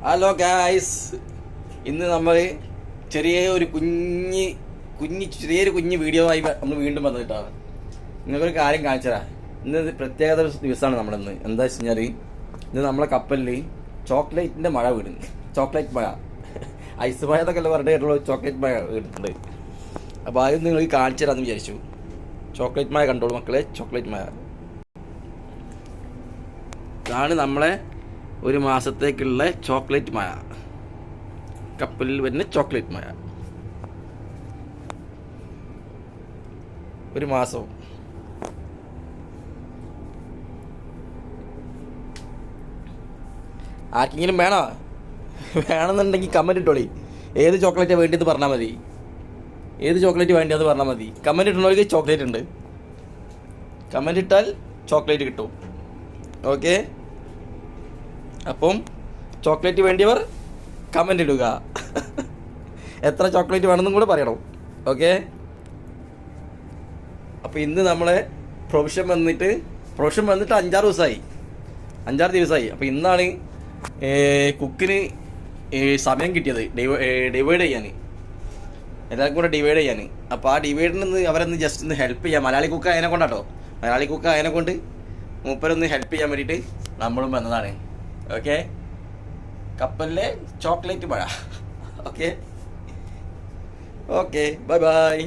Hello guys, ഇന്ന് നമ്മൾ ചെറിയൊരു കുഞ്ഞ് വീഡിയോ ആയി നമ്മൾ വീണ്ടും വന്നിട്ടാണ്. നിങ്ങൾക്കൊരു കാര്യം കാണിച്ചതാ. ഇന്ന് പ്രത്യേകത ദിവസമാണ് നമ്മളിന്ന്. എന്താ വെച്ച് കഴിഞ്ഞാൽ ഇന്ന് നമ്മളെ കപ്പലിൽ ചോക്ലേറ്റിൻ്റെ മഴ വീടുന്നു. ചോക്ലേറ്റ് മഴ, ഐസ് മഴ എന്നൊക്കെ അല്ല പറഞ്ഞിട്ട് കേട്ടുള്ളൂ. ചോക്ലേറ്റ് മഴ വീടുന്നുണ്ട്. അപ്പോൾ ആദ്യം നിങ്ങൾ കാണിച്ചു തരാമെന്ന് വിചാരിച്ചു. ചോക്ലേറ്റ് മഴ കണ്ടോളൂ മക്കളെ. ചോക്ലേറ്റ് മഴ ഇതാണ് നമ്മളെ ഒരു മാസത്തേക്കുള്ള ചോക്ലേറ്റ് മഴ. കപ്പലിൽ വരുന്ന ചോക്ലേറ്റ് മഴ ഒരു മാസവും. ആർക്കെങ്കിലും വേണമെന്നുണ്ടെങ്കിൽ കമൻറ്റ് ഇട്ടോളി. ഏത് ചോക്ലേറ്റാണ് വേണ്ടിയെന്ന് പറഞ്ഞാൽ മതി. ഏത് ചോക്ലേറ്റ് വേണ്ടിയെന്ന് പറഞ്ഞാൽ മതി. കമൻറ്റ് ഇട്ടുള്ളവർക്ക് ചോക്ലേറ്റ് ഉണ്ട്. കമൻറ്റ് ഇട്ടാൽ ചോക്ലേറ്റ് കിട്ടും. ഓക്കെ, അപ്പം ചോക്ലേറ്റ് വേണ്ടിയവർ കമൻ്റ് ഇടുക. എത്ര ചോക്ലേറ്റ് വേണമെന്നും കൂടെ പറയണം. ഓക്കെ, അപ്പോൾ ഇന്ന് നമ്മളെ പ്രൊഫഷൻ വന്നിട്ട് 5-6 ദിവസമായി. അപ്പോൾ ഇന്നാണ് കുക്കിന് സമയം കിട്ടിയത് ഡിവൈഡ് ചെയ്യാൻ, എല്ലാവർക്കും കൂടെ ഡിവൈഡ് ചെയ്യാൻ. അപ്പോൾ ആ ഡിവൈഡിൽ നിന്ന് അവരൊന്ന് ജസ്റ്റ് ഒന്ന് ഹെൽപ്പ് ചെയ്യാം. മലയാളി കുക്ക് അതിനെ കൊണ്ടാട്ടോ. മലയാളി കുക്ക് അതിനെ കൊണ്ട് മൂപ്പരൊന്ന് ഹെൽപ്പ് ചെയ്യാൻ വേണ്ടിയിട്ട് നമ്മളും വന്നതാണ്. ഓക്കെ, കപ്പലിലെ ചോക്ലേറ്റ് മഴ. Okay, bye bye.